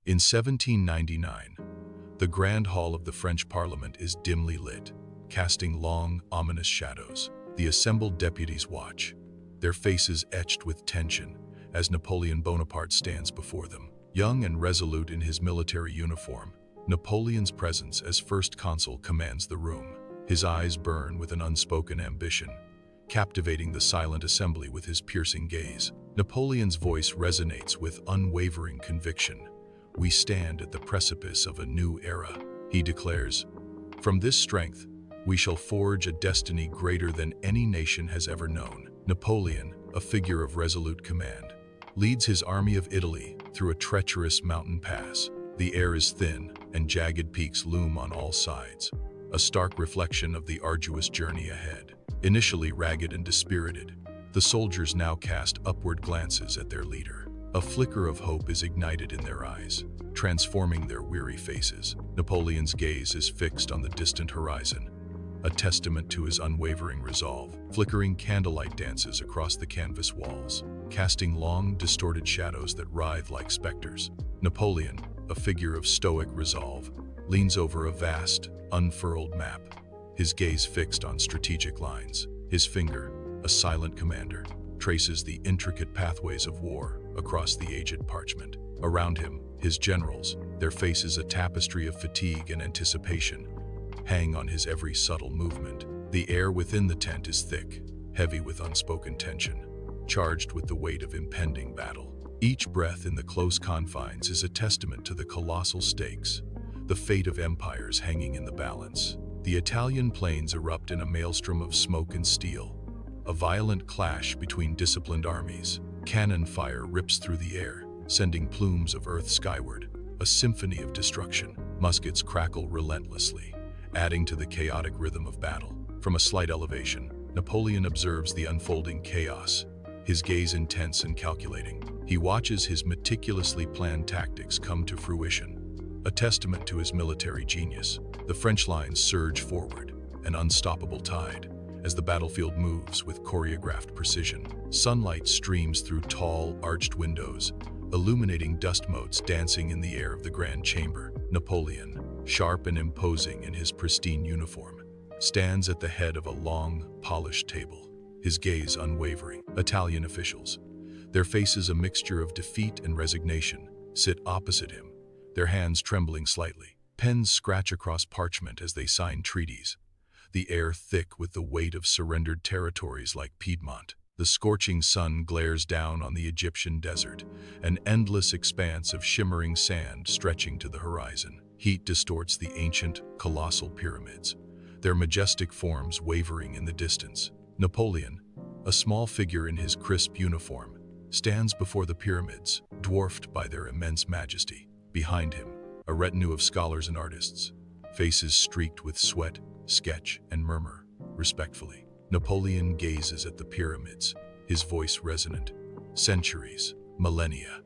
In 1799, the Grand Hall of the French Parliament is dimly lit, casting long, ominous shadows. The assembled deputies watch, their faces etched with tension, as Napoleon Bonaparte stands before them. Young and resolute in his military uniform, Napoleon's presence as First Consul commands the room. His eyes burn with an unspoken ambition, captivating the silent assembly with his piercing gaze. Napoleon's voice resonates with unwavering conviction. "We stand at the precipice of a new era," he declares. "From this strength, we shall forge a destiny greater than any nation has ever known." Napoleon, a figure of resolute command, leads his army of Italy through a treacherous mountain pass. The air is thin, and jagged peaks loom on all sides, a stark reflection of the arduous journey ahead. Initially ragged and dispirited, the soldiers now cast upward glances at their leader. A flicker of hope is ignited in their eyes, transforming their weary faces. Napoleon's gaze is fixed on the distant horizon, a testament to his unwavering resolve. Flickering candlelight dances across the canvas walls, casting long, distorted shadows that writhe like specters. Napoleon, a figure of stoic resolve, leans over a vast, unfurled map, his gaze fixed on strategic lines. His finger, a silent commander, traces the intricate pathways of war across the aged parchment. Around him, his generals, their faces a tapestry of fatigue and anticipation, hang on his every subtle movement. The air within the tent is thick, heavy with unspoken tension, charged with the weight of impending battle. Each breath in the close confines is a testament to the colossal stakes, the fate of empires hanging in the balance. The Italian plains erupt in a maelstrom of smoke and steel, a violent clash between disciplined armies. Cannon fire rips through the air, sending plumes of earth skyward, a symphony of destruction. Muskets crackle relentlessly, adding to the chaotic rhythm of battle. From a slight elevation, Napoleon observes the unfolding chaos, his gaze intense and calculating. He watches his meticulously planned tactics come to fruition, a testament to his military genius. The French lines surge forward, an unstoppable tide, as the battlefield moves with choreographed precision. Sunlight streams through tall, arched windows, illuminating dust motes dancing in the air of the grand chamber. Napoleon, sharp and imposing in his pristine uniform, stands at the head of a long, polished table, his gaze unwavering. Italian officials, their faces a mixture of defeat and resignation, sit opposite him, their hands trembling slightly. Pens scratch across parchment as they sign treaties, the air thick with the weight of surrendered territories like Piedmont. The scorching sun glares down on the Egyptian desert, an endless expanse of shimmering sand stretching to the horizon. Heat distorts the ancient, colossal pyramids, their majestic forms wavering in the distance. Napoleon, a small figure in his crisp uniform, stands before the pyramids, dwarfed by their immense majesty. Behind him, a retinue of scholars and artists, faces streaked with sweat, sketch, and murmur, respectfully. Napoleon gazes at the pyramids, his voice resonant. Centuries, millennia.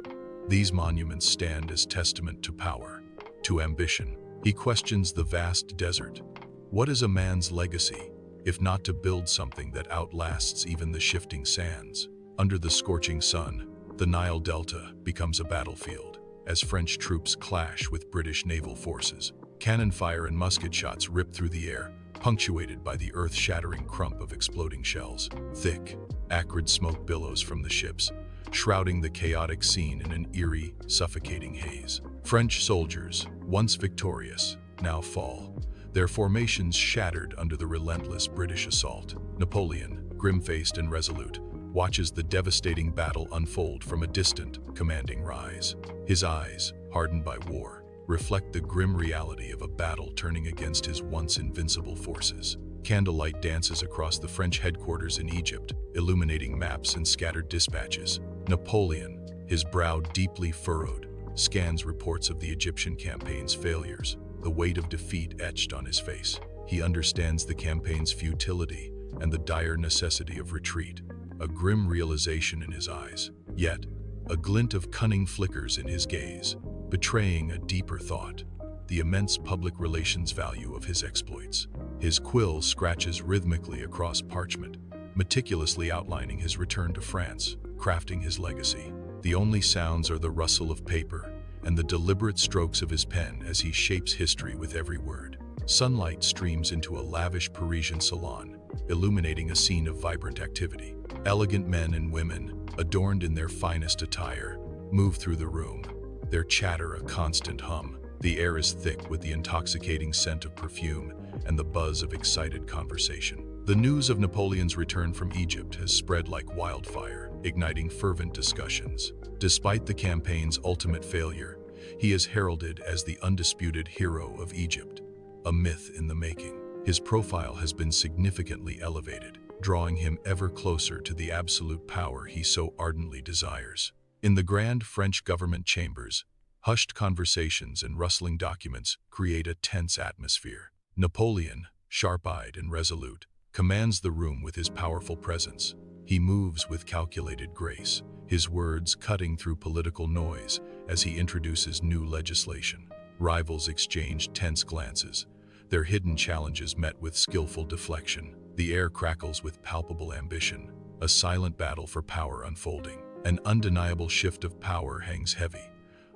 These monuments stand as testament to power, to ambition. He questions the vast desert. What is a man's legacy, if not to build something that outlasts even the shifting sands? Under the scorching sun, the Nile Delta becomes a battlefield, as French troops clash with British naval forces. Cannon fire and musket shots rip through the air, punctuated by the earth-shattering crump of exploding shells. Thick, acrid smoke billows from the ships, shrouding the chaotic scene in an eerie, suffocating haze. French soldiers, once victorious, now fall, their formations shattered under the relentless British assault. Napoleon, grim-faced and resolute, watches the devastating battle unfold from a distant, commanding rise. His eyes, hardened by war, reflect the grim reality of a battle turning against his once invincible forces. Candlelight dances across the French headquarters in Egypt, illuminating maps and scattered dispatches. Napoleon, his brow deeply furrowed, scans reports of the Egyptian campaign's failures, the weight of defeat etched on his face. He understands the campaign's futility and the dire necessity of retreat, a grim realization in his eyes. Yet, a glint of cunning flickers in his gaze, betraying a deeper thought, the immense public relations value of his exploits. His quill scratches rhythmically across parchment, meticulously outlining his return to France, crafting his legacy. The only sounds are the rustle of paper and the deliberate strokes of his pen as he shapes history with every word. Sunlight streams into a lavish Parisian salon, illuminating a scene of vibrant activity. Elegant men and women, adorned in their finest attire, move through the room, their chatter a constant hum. The air is thick with the intoxicating scent of perfume and the buzz of excited conversation. The news of Napoleon's return from Egypt has spread like wildfire, igniting fervent discussions. Despite the campaign's ultimate failure, he is heralded as the undisputed hero of Egypt, a myth in the making. His profile has been significantly elevated, drawing him ever closer to the absolute power he so ardently desires. In the grand French government chambers, hushed conversations and rustling documents create a tense atmosphere. Napoleon, sharp-eyed and resolute, commands the room with his powerful presence. He moves with calculated grace, his words cutting through political noise as he introduces new legislation. Rivals exchange tense glances, their hidden challenges met with skillful deflection. The air crackles with palpable ambition, a silent battle for power unfolding. An undeniable shift of power hangs heavy,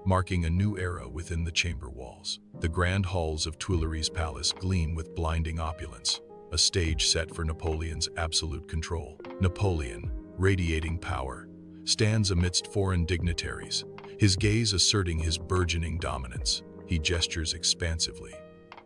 marking a new era within the chamber walls. The grand halls of Tuileries Palace gleam with blinding opulence, a stage set for Napoleon's absolute control. Napoleon, radiating power, stands amidst foreign dignitaries, his gaze asserting his burgeoning dominance. He gestures expansively,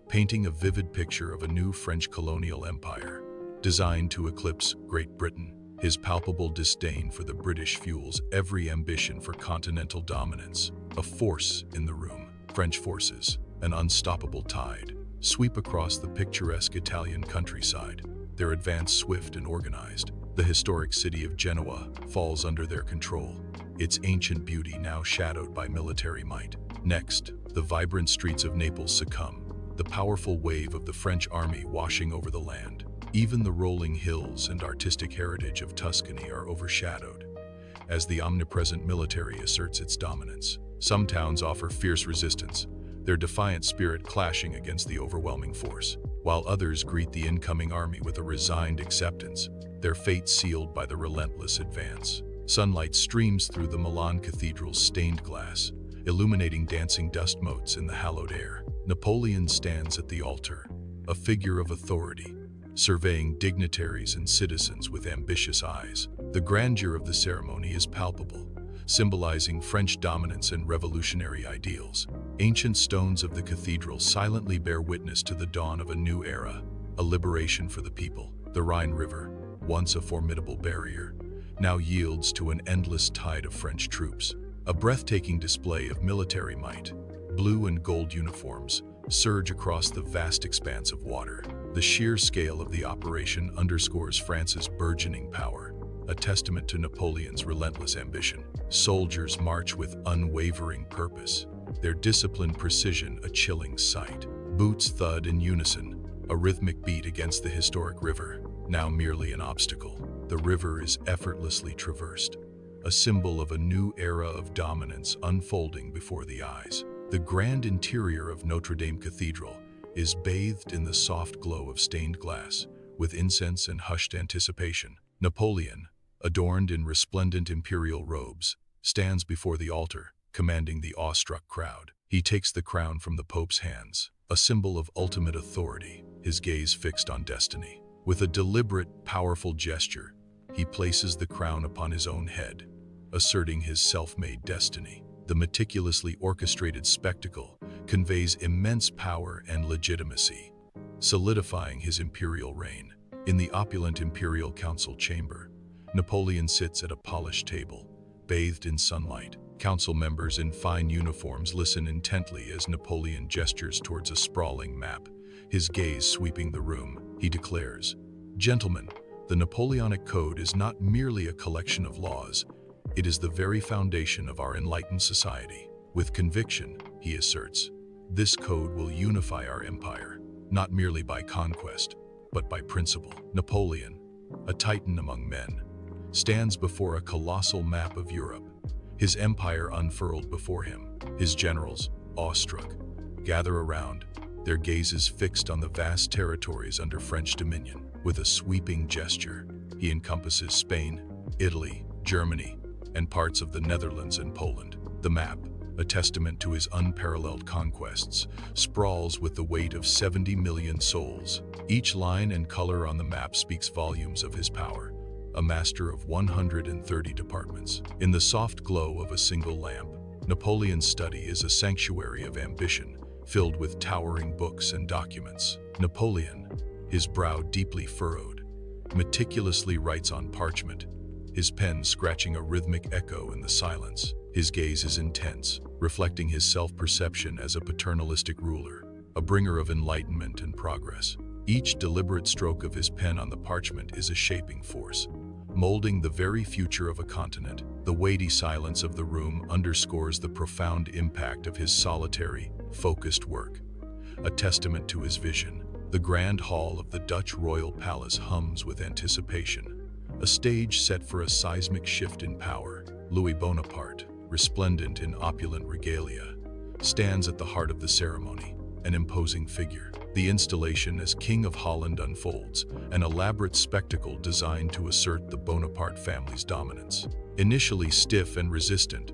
painting a vivid picture of a new French colonial empire, designed to eclipse Great Britain. His palpable disdain for the British fuels every ambition for continental dominance. A force in the room. French forces, an unstoppable tide, sweep across the picturesque Italian countryside, their advance swift and organized. The historic city of Genoa falls under their control, its ancient beauty now shadowed by military might. Next, the vibrant streets of Naples succumb, the powerful wave of the French army washing over the land. Even the rolling hills and artistic heritage of Tuscany are overshadowed, as the omnipresent military asserts its dominance. Some towns offer fierce resistance, their defiant spirit clashing against the overwhelming force, while others greet the incoming army with a resigned acceptance, their fate sealed by the relentless advance. Sunlight streams through the Milan Cathedral's stained glass, illuminating dancing dust motes in the hallowed air. Napoleon stands at the altar, a figure of authority, surveying dignitaries and citizens with ambitious eyes. The grandeur of the ceremony is palpable, symbolizing French dominance and revolutionary ideals. Ancient stones of the cathedral silently bear witness to the dawn of a new era, a liberation for the people. The Rhine River, once a formidable barrier, now yields to an endless tide of French troops. A breathtaking display of military might. Blue and gold uniforms surge across the vast expanse of water. The sheer scale of the operation underscores France's burgeoning power, a testament to Napoleon's relentless ambition. Soldiers march with unwavering purpose, their disciplined precision a chilling sight. Boots thud in unison, a rhythmic beat against the historic river, now merely an obstacle. The river is effortlessly traversed, a symbol of a new era of dominance unfolding before the eyes. The grand interior of Notre Dame Cathedral is bathed in the soft glow of stained glass, with incense and hushed anticipation. Napoleon, adorned in resplendent imperial robes, stands before the altar, commanding the awestruck crowd. He takes the crown from the Pope's hands, a symbol of ultimate authority, his gaze fixed on destiny. With a deliberate, powerful gesture, he places the crown upon his own head, asserting his self-made destiny. The meticulously orchestrated spectacle conveys immense power and legitimacy, solidifying his imperial reign. In the opulent imperial council chamber, Napoleon sits at a polished table, bathed in sunlight. Council members in fine uniforms listen intently as Napoleon gestures towards a sprawling map, his gaze sweeping the room. He declares, "Gentlemen, the Napoleonic Code is not merely a collection of laws, it is the very foundation of our enlightened society." With conviction, he asserts, this code will unify our empire, not merely by conquest, but by principle. Napoleon, a titan among men, stands before a colossal map of Europe, his empire unfurled before him. His generals, awestruck, gather around, their gazes fixed on the vast territories under French dominion. With a sweeping gesture, he encompasses Spain, Italy, Germany, and parts of the Netherlands and Poland. The map, a testament to his unparalleled conquests, sprawls with the weight of 70 million souls. Each line and color on the map speaks volumes of his power, a master of 130 departments. In the soft glow of a single lamp, Napoleon's study is a sanctuary of ambition, filled with towering books and documents. Napoleon, his brow deeply furrowed, meticulously writes on parchment, his pen scratching a rhythmic echo in the silence. His gaze is intense, reflecting his self-perception as a paternalistic ruler, a bringer of enlightenment and progress. Each deliberate stroke of his pen on the parchment is a shaping force, molding the very future of a continent. The weighty silence of the room underscores the profound impact of his solitary, focused work, a testament to his vision. The grand hall of the Dutch royal palace hums with anticipation, a stage set for a seismic shift in power. Louis Bonaparte, resplendent in opulent regalia, stands at the heart of the ceremony, an imposing figure. The installation as King of Holland unfolds, an elaborate spectacle designed to assert the Bonaparte family's dominance. Initially stiff and resistant,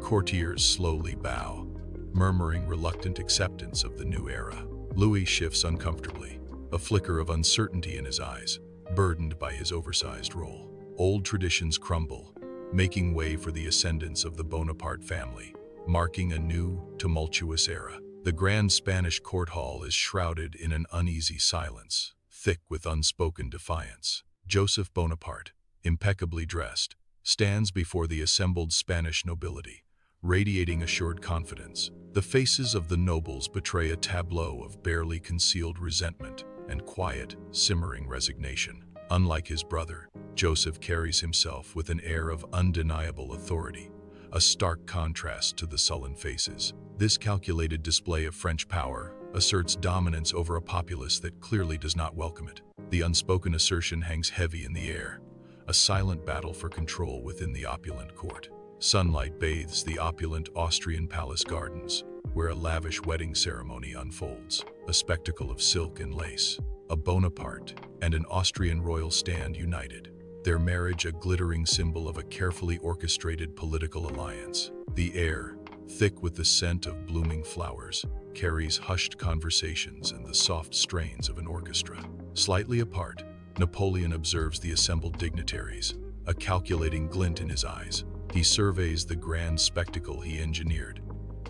courtiers slowly bow, murmuring reluctant acceptance of the new era. Louis shifts uncomfortably, a flicker of uncertainty in his eyes, burdened by his oversized role. Old traditions crumble, making way for the ascendance of the Bonaparte family, marking a new, tumultuous era. The grand Spanish court hall is shrouded in an uneasy silence, thick with unspoken defiance. Joseph Bonaparte, impeccably dressed, stands before the assembled Spanish nobility, radiating assured confidence. The faces of the nobles betray a tableau of barely concealed resentment and quiet, simmering resignation. Unlike his brother, Joseph carries himself with an air of undeniable authority, a stark contrast to the sullen faces. This calculated display of French power asserts dominance over a populace that clearly does not welcome it. The unspoken assertion hangs heavy in the air, a silent battle for control within the opulent court. Sunlight bathes the opulent Austrian palace gardens, where a lavish wedding ceremony unfolds, a spectacle of silk and lace. A Bonaparte and an Austrian royal stand united, their marriage a glittering symbol of a carefully orchestrated political alliance. The air, thick with the scent of blooming flowers, carries hushed conversations and the soft strains of an orchestra. Slightly apart, Napoleon observes the assembled dignitaries, a calculating glint in his eyes. He surveys the grand spectacle he engineered,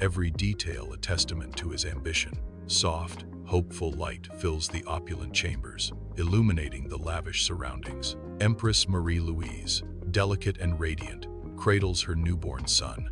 every detail a testament to his ambition. Soft, hopeful light fills the opulent chambers, illuminating the lavish surroundings. Empress Marie-Louise, delicate and radiant, cradles her newborn son,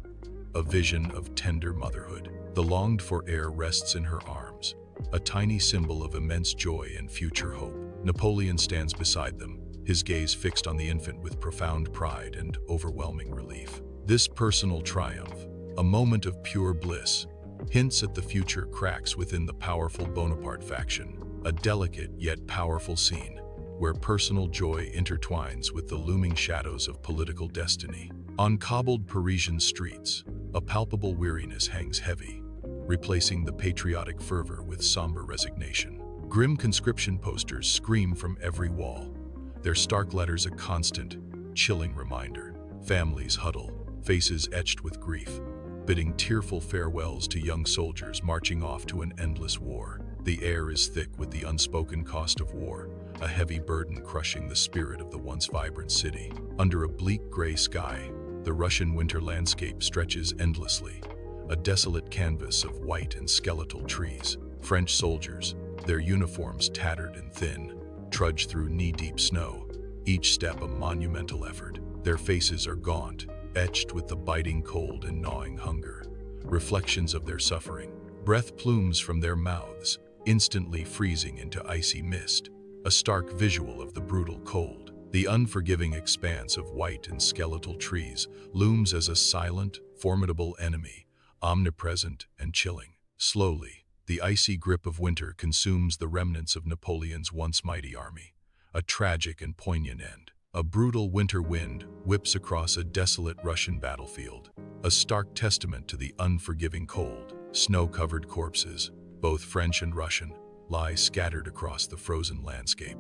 a vision of tender motherhood. The longed-for heir rests in her arms, a tiny symbol of immense joy and future hope. Napoleon stands beside them, his gaze fixed on the infant with profound pride and overwhelming relief. This personal triumph, a moment of pure bliss, hints at the future cracks within the powerful Bonaparte faction, a delicate yet powerful scene where personal joy intertwines with the looming shadows of political destiny. On cobbled Parisian streets, a palpable weariness hangs heavy, replacing the patriotic fervor with somber resignation. Grim conscription posters scream from every wall, their stark letters a constant, chilling reminder. Families huddle, faces etched with grief, bidding tearful farewells to young soldiers marching off to an endless war. The air is thick with the unspoken cost of war, a heavy burden crushing the spirit of the once vibrant city. Under a bleak gray sky, the Russian winter landscape stretches endlessly, a desolate canvas of white and skeletal trees. French soldiers, their uniforms tattered and thin, trudge through knee-deep snow, each step a monumental effort. Their faces are gaunt, etched with the biting cold and gnawing hunger, reflections of their suffering. Breath plumes from their mouths, instantly freezing into icy mist, a stark visual of the brutal cold. The unforgiving expanse of white and skeletal trees looms as a silent, formidable enemy, omnipresent and chilling. Slowly, the icy grip of winter consumes the remnants of Napoleon's once mighty army, a tragic and poignant end. A brutal winter wind whips across a desolate Russian battlefield, a stark testament to the unforgiving cold. Snow-covered corpses, both French and Russian, lie scattered across the frozen landscape,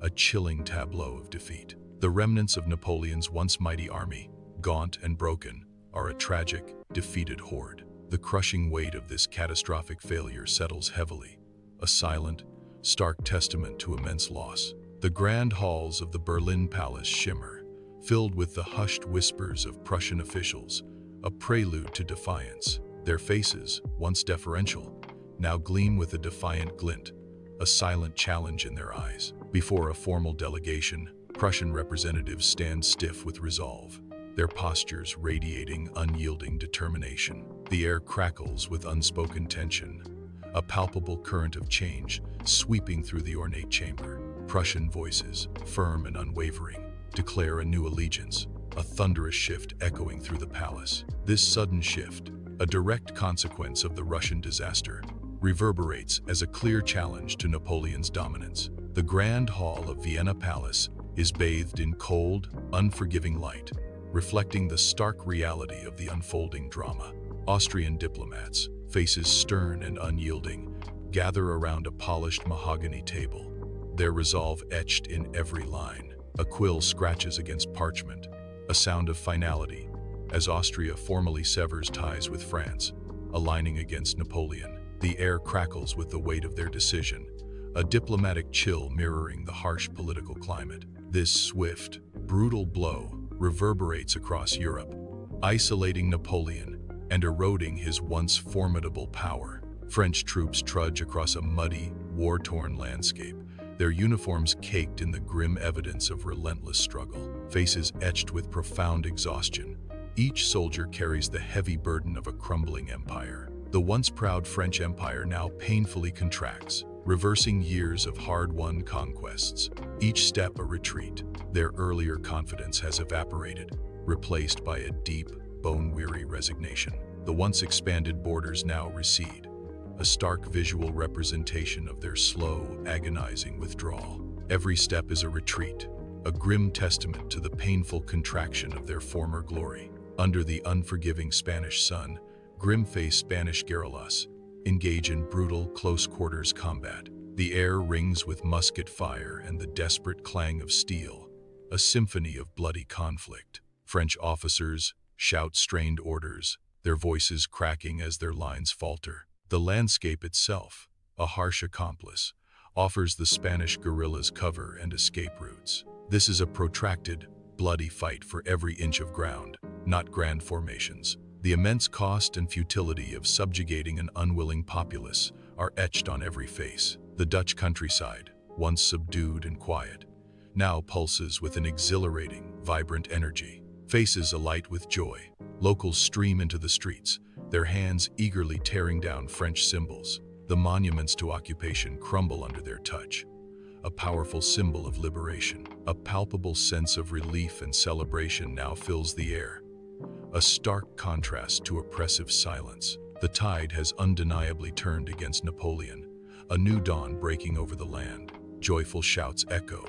a chilling tableau of defeat. The remnants of Napoleon's once mighty army, gaunt and broken, are a tragic, defeated horde. The crushing weight of this catastrophic failure settles heavily, a silent, stark testament to immense loss. The grand halls of the Berlin Palace shimmer, filled with the hushed whispers of Prussian officials, a prelude to defiance. Their faces, once deferential, now gleam with a defiant glint, a silent challenge in their eyes. Before a formal delegation, Prussian representatives stand stiff with resolve, their postures radiating unyielding determination. The air crackles with unspoken tension, a palpable current of change sweeping through the ornate chamber. Prussian voices, firm and unwavering, declare a new allegiance, a thunderous shift echoing through the palace. This sudden shift, a direct consequence of the Russian disaster, reverberates as a clear challenge to Napoleon's dominance. The Grand Hall of Vienna Palace is bathed in cold, unforgiving light, reflecting the stark reality of the unfolding drama. Austrian diplomats, faces stern and unyielding, gather around a polished mahogany table, their resolve etched in every line. A quill scratches against parchment, a sound of finality, as Austria formally severs ties with France, aligning against Napoleon. The air crackles with the weight of their decision, a diplomatic chill mirroring the harsh political climate. This swift, brutal blow reverberates across Europe, isolating Napoleon and eroding his once formidable power. French troops trudge across a muddy, war-torn landscape, their uniforms caked in the grim evidence of relentless struggle, faces etched with profound exhaustion. Each soldier carries the heavy burden of a crumbling empire. The once proud French Empire now painfully contracts, reversing years of hard-won conquests, each step a retreat. Their earlier confidence has evaporated, replaced by a deep, bone-weary resignation. The once expanded borders now recede, a stark visual representation of their slow, agonizing withdrawal. Every step is a retreat, a grim testament to the painful contraction of their former glory. Under the unforgiving Spanish sun, grim-faced Spanish guerrillas engage in brutal, close-quarters combat. The air rings with musket fire and the desperate clang of steel, a symphony of bloody conflict. French officers shout strained orders, their voices cracking as their lines falter. The landscape itself, a harsh accomplice, offers the Spanish guerrillas cover and escape routes. This is a protracted, bloody fight for every inch of ground, not grand formations. The immense cost and futility of subjugating an unwilling populace are etched on every face. The Dutch countryside, once subdued and quiet, now pulses with an exhilarating, vibrant energy. Faces alight with joy, locals stream into the streets, their hands eagerly tearing down French symbols. The monuments to occupation crumble under their touch, a powerful symbol of liberation. A palpable sense of relief and celebration now fills the air, a stark contrast to oppressive silence. The tide has undeniably turned against Napoleon, a new dawn breaking over the land. Joyful shouts echo,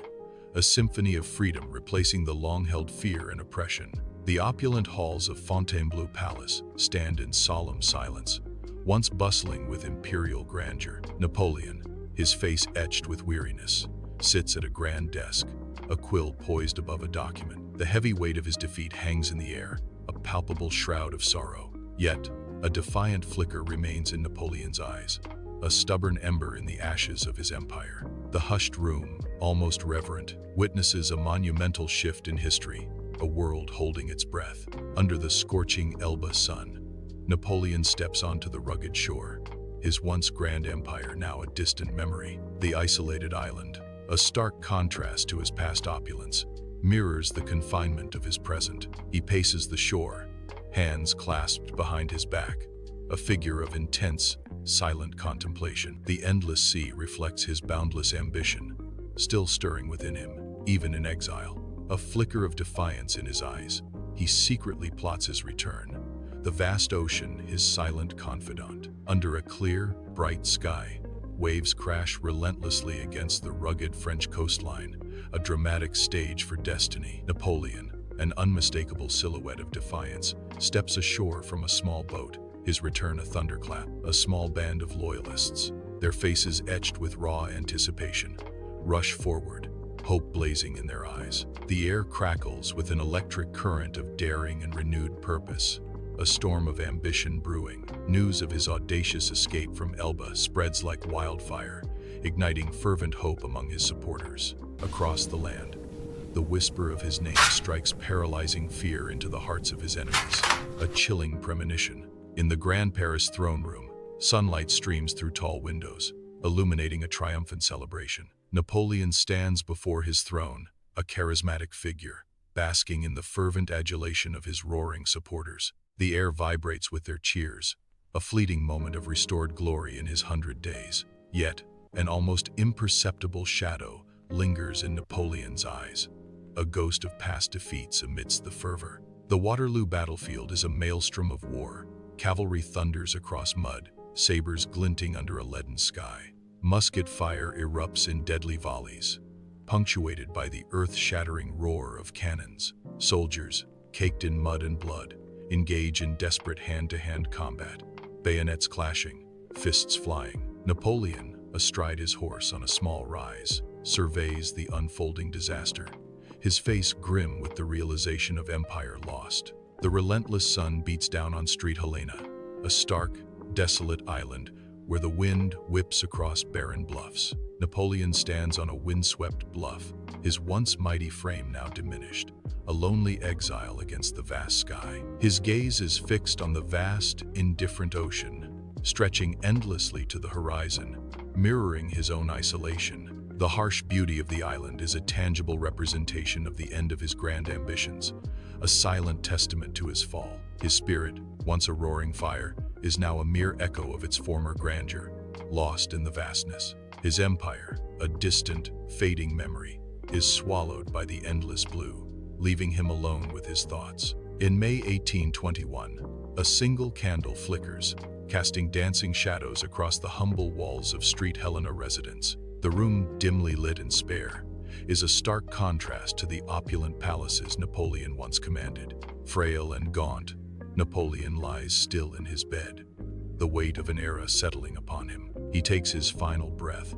a symphony of freedom replacing the long-held fear and oppression. The opulent halls of Fontainebleau Palace stand in solemn silence, once bustling with imperial grandeur. Napoleon, his face etched with weariness, sits at a grand desk, a quill poised above a document. The heavy weight of his defeat hangs in the air, a palpable shroud of sorrow. Yet, a defiant flicker remains in Napoleon's eyes, a stubborn ember in the ashes of his empire. The hushed room, almost reverent, witnesses a monumental shift in history, a world holding its breath. Under the scorching Elba sun, Napoleon steps onto the rugged shore, his once grand empire now a distant memory. The isolated island, a stark contrast to his past opulence, mirrors the confinement of his present. He paces the shore, hands clasped behind his back, a figure of intense, silent contemplation. The endless sea reflects his boundless ambition, still stirring within him, even in exile. A flicker of defiance in his eyes, he secretly plots his return. The vast ocean, his silent confidant. Under a clear, bright sky, waves crash relentlessly against the rugged French coastline, a dramatic stage for destiny. Napoleon, an unmistakable silhouette of defiance, steps ashore from a small boat, his return a thunderclap. A small band of loyalists, their faces etched with raw anticipation, rush forward, hope blazing in their eyes. The air crackles with an electric current of daring and renewed purpose, a storm of ambition brewing. News of his audacious escape from Elba spreads like wildfire, igniting fervent hope among his supporters. Across the land, the whisper of his name strikes paralyzing fear into the hearts of his enemies, a chilling premonition. In the Grand Paris throne room, sunlight streams through tall windows, illuminating a triumphant celebration. Napoleon stands before his throne, a charismatic figure, basking in the fervent adulation of his roaring supporters. The air vibrates with their cheers, a fleeting moment of restored glory in his 100 days. Yet, an almost imperceptible shadow lingers in Napoleon's eyes, a ghost of past defeats amidst the fervor. The Waterloo battlefield is a maelstrom of war. Cavalry thunders across mud, sabers glinting under a leaden sky. Musket fire erupts in deadly volleys, punctuated by the earth-shattering roar of cannons. Soldiers, caked in mud and blood, engage in desperate hand-to-hand combat, bayonets clashing, fists flying. Napoleon, astride his horse on a small rise, surveys the unfolding disaster, his face grim with the realization of empire lost. The relentless sun beats down on Street Helena, a stark, desolate island where the wind whips across barren bluffs. Napoleon stands on a windswept bluff, his once mighty frame now diminished, a lonely exile against the vast sky. His gaze is fixed on the vast, indifferent ocean, stretching endlessly to the horizon, mirroring his own isolation. The harsh beauty of the island is a tangible representation of the end of his grand ambitions, a silent testament to his fall. His spirit, once a roaring fire, is now a mere echo of its former grandeur, lost in the vastness. His empire, a distant, fading memory, is swallowed by the endless blue, leaving him alone with his thoughts. In May 1821, a single candle flickers, casting dancing shadows across the humble walls of Street Helena residence. The room, dimly lit and spare, is a stark contrast to the opulent palaces Napoleon once commanded. Frail and gaunt, Napoleon lies still in his bed, the weight of an era settling upon him. He takes his final breath,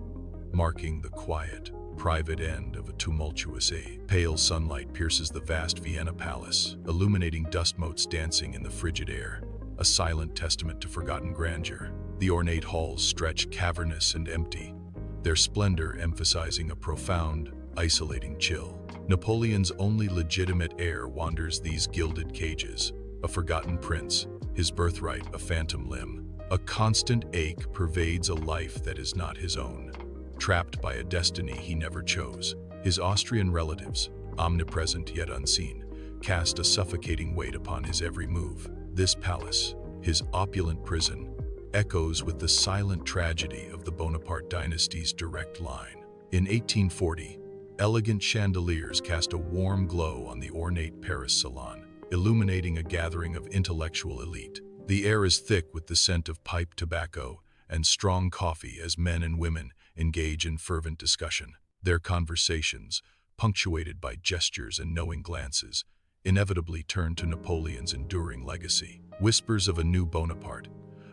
marking the quiet, private end of a tumultuous age. Pale sunlight pierces the vast Vienna palace, illuminating dust motes dancing in the frigid air, a silent testament to forgotten grandeur. The ornate halls stretch cavernous and empty, their splendor emphasizing a profound, isolating chill. Napoleon's only legitimate heir wanders these gilded cages, a forgotten prince, his birthright a phantom limb. A constant ache pervades a life that is not his own, trapped by a destiny he never chose. His Austrian relatives, omnipresent yet unseen, cast a suffocating weight upon his every move. This palace, his opulent prison, echoes with the silent tragedy of the Bonaparte dynasty's direct line. In 1840, elegant chandeliers cast a warm glow on the ornate Paris salon, illuminating a gathering of intellectual elite. The air is thick with the scent of pipe tobacco and strong coffee as men and women engage in fervent discussion. Their conversations, punctuated by gestures and knowing glances, inevitably turn to Napoleon's enduring legacy. Whispers of a new Bonaparte,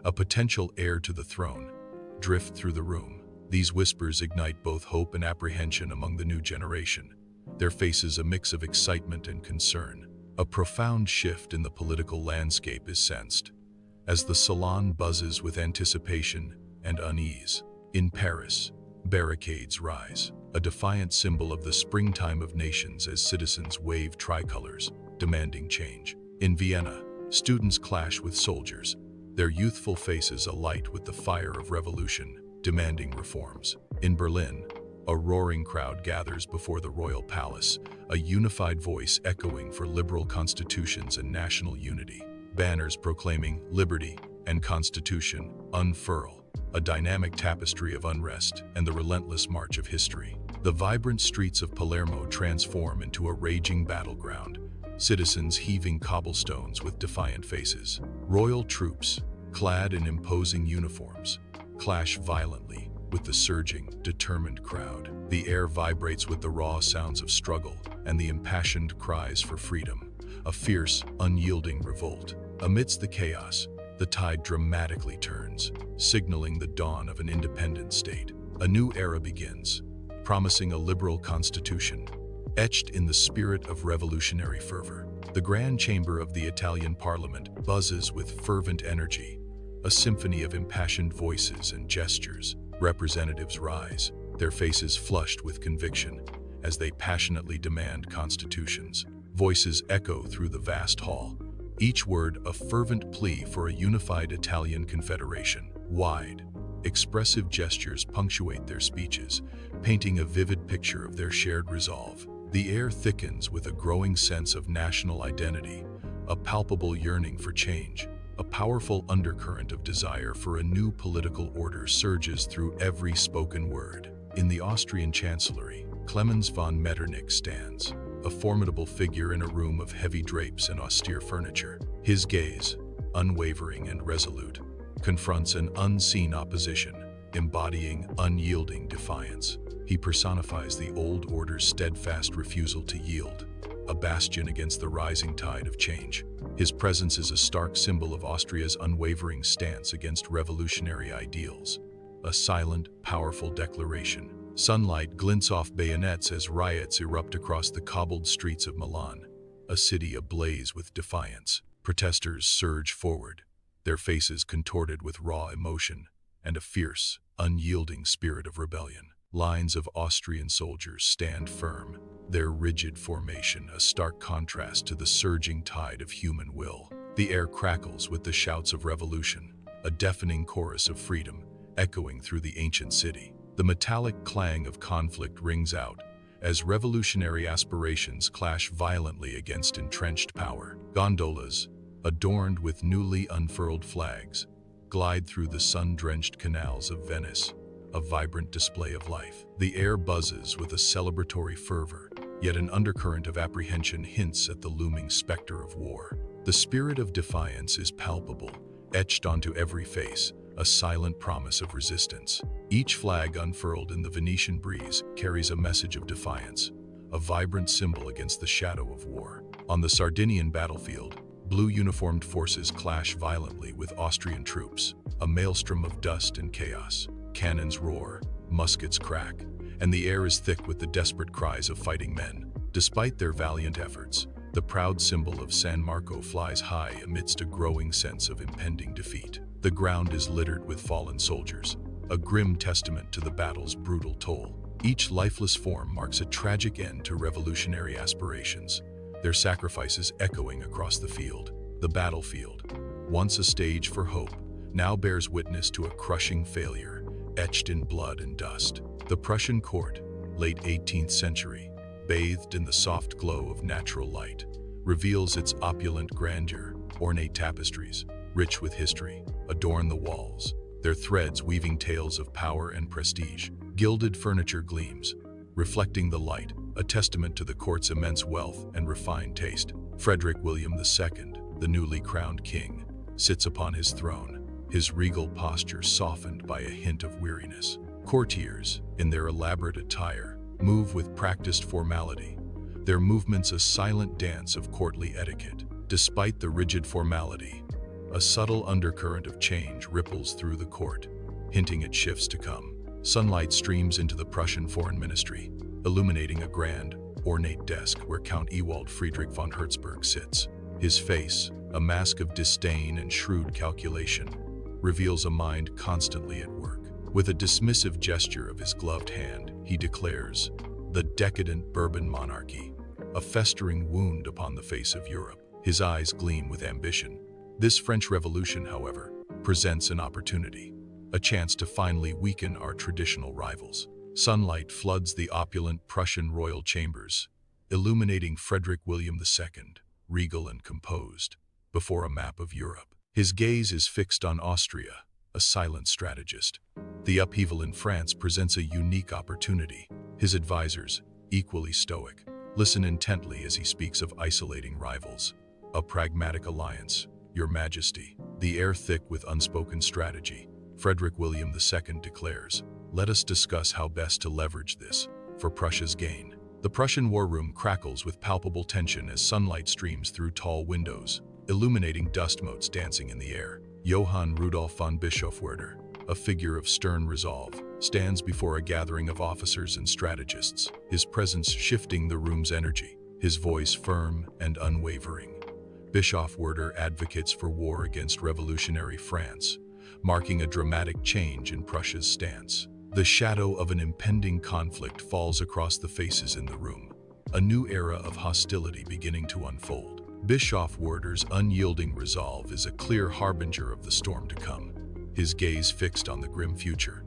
a potential heir to the throne, drift through the room. These whispers ignite both hope and apprehension among the new generation, their faces a mix of excitement and concern. A profound shift in the political landscape is sensed, as the salon buzzes with anticipation and unease. In Paris, barricades rise, a defiant symbol of the springtime of nations as citizens wave tricolors, demanding change. In Vienna, students clash with soldiers, their youthful faces alight with the fire of revolution, demanding reforms. In Berlin, a roaring crowd gathers before the royal palace, a unified voice echoing for liberal constitutions and national unity. Banners proclaiming liberty and constitution unfurl, a dynamic tapestry of unrest and the relentless march of history. The vibrant streets of Palermo transform into a raging battleground, citizens heaving cobblestones with defiant faces. Royal troops, clad in imposing uniforms, clash violently with the surging, determined crowd. The air vibrates with the raw sounds of struggle and the impassioned cries for freedom, a fierce, unyielding revolt. Amidst the chaos, the tide dramatically turns, signaling the dawn of an independent state. A new era begins, promising a liberal constitution, etched in the spirit of revolutionary fervor. The grand chamber of the Italian parliament buzzes with fervent energy, a symphony of impassioned voices and gestures. Representatives rise, their faces flushed with conviction, as they passionately demand constitutions. Voices echo through the vast hall, each word a fervent plea for a unified Italian confederation. Wide, expressive gestures punctuate their speeches, painting a vivid picture of their shared resolve. The air thickens with a growing sense of national identity, a palpable yearning for change. A powerful undercurrent of desire for a new political order surges through every spoken word. In the Austrian chancellery, Clemens von Metternich stands, a formidable figure in a room of heavy drapes and austere furniture. His gaze, unwavering and resolute, confronts an unseen opposition, embodying unyielding defiance. He personifies the old order's steadfast refusal to yield, a bastion against the rising tide of change. His presence is a stark symbol of Austria's unwavering stance against revolutionary ideals, a silent, powerful declaration. Sunlight glints off bayonets as riots erupt across the cobbled streets of Milan, a city ablaze with defiance. Protesters surge forward, their faces contorted with raw emotion and a fierce, unyielding spirit of rebellion. Lines of Austrian soldiers stand firm, their rigid formation a stark contrast to the surging tide of human will. The air crackles with the shouts of revolution, a deafening chorus of freedom echoing through the ancient city. The metallic clang of conflict rings out as revolutionary aspirations clash violently against entrenched power. Gondolas, adorned with newly unfurled flags, glide through the sun-drenched canals of Venice, a vibrant display of life. The air buzzes with a celebratory fervor, yet an undercurrent of apprehension hints at the looming specter of war. The spirit of defiance is palpable, etched onto every face, a silent promise of resistance. Each flag unfurled in the Venetian breeze carries a message of defiance, a vibrant symbol against the shadow of war. On the Sardinian battlefield, blue uniformed forces clash violently with Austrian troops, a maelstrom of dust and chaos. Cannons roar, muskets crack, and the air is thick with the desperate cries of fighting men. Despite their valiant efforts, the proud symbol of San Marco flies high amidst a growing sense of impending defeat. The ground is littered with fallen soldiers, a grim testament to the battle's brutal toll. Each lifeless form marks a tragic end to revolutionary aspirations, their sacrifices echoing across the field. The battlefield, once a stage for hope, now bears witness to a crushing failure, etched in blood and dust. The Prussian court, late 18th century, bathed in the soft glow of natural light, reveals its opulent grandeur. Ornate tapestries, rich with history, adorn the walls, their threads weaving tales of power and prestige. Gilded furniture gleams, reflecting the light, a testament to the court's immense wealth and refined taste. Frederick William II, the newly crowned king, sits upon his throne, his regal posture softened by a hint of weariness. Courtiers, in their elaborate attire, move with practiced formality, their movements a silent dance of courtly etiquette. Despite the rigid formality, a subtle undercurrent of change ripples through the court, hinting at shifts to come. Sunlight streams into the Prussian foreign ministry, illuminating a grand, ornate desk where Count Ewald Friedrich von Herzberg sits. His face, a mask of disdain and shrewd calculation, reveals a mind constantly at work. With a dismissive gesture of his gloved hand, he declares, "The decadent Bourbon monarchy, a festering wound upon the face of Europe." His eyes gleam with ambition. This French Revolution, however, presents an opportunity, a chance to finally weaken our traditional rivals. Sunlight floods the opulent Prussian royal chambers, illuminating Frederick William II, regal and composed, before a map of Europe. His gaze is fixed on Austria, a silent strategist. The upheaval in France presents a unique opportunity. His advisors, equally stoic, listen intently as he speaks of isolating rivals. "A pragmatic alliance, Your Majesty." The air thick with unspoken strategy, Frederick William II declares, "Let us discuss how best to leverage this for Prussia's gain." The Prussian war room crackles with palpable tension as sunlight streams through tall windows, illuminating dust motes dancing in the air. Johann Rudolf von Bischofwerder, a figure of stern resolve, stands before a gathering of officers and strategists, his presence shifting the room's energy, his voice firm and unwavering. Bischoff Werder advocates for war against revolutionary France, marking a dramatic change in Prussia's stance. The shadow of an impending conflict falls across the faces in the room, a new era of hostility beginning to unfold. Bischoff Werder's unyielding resolve is a clear harbinger of the storm to come, his gaze fixed on the grim future.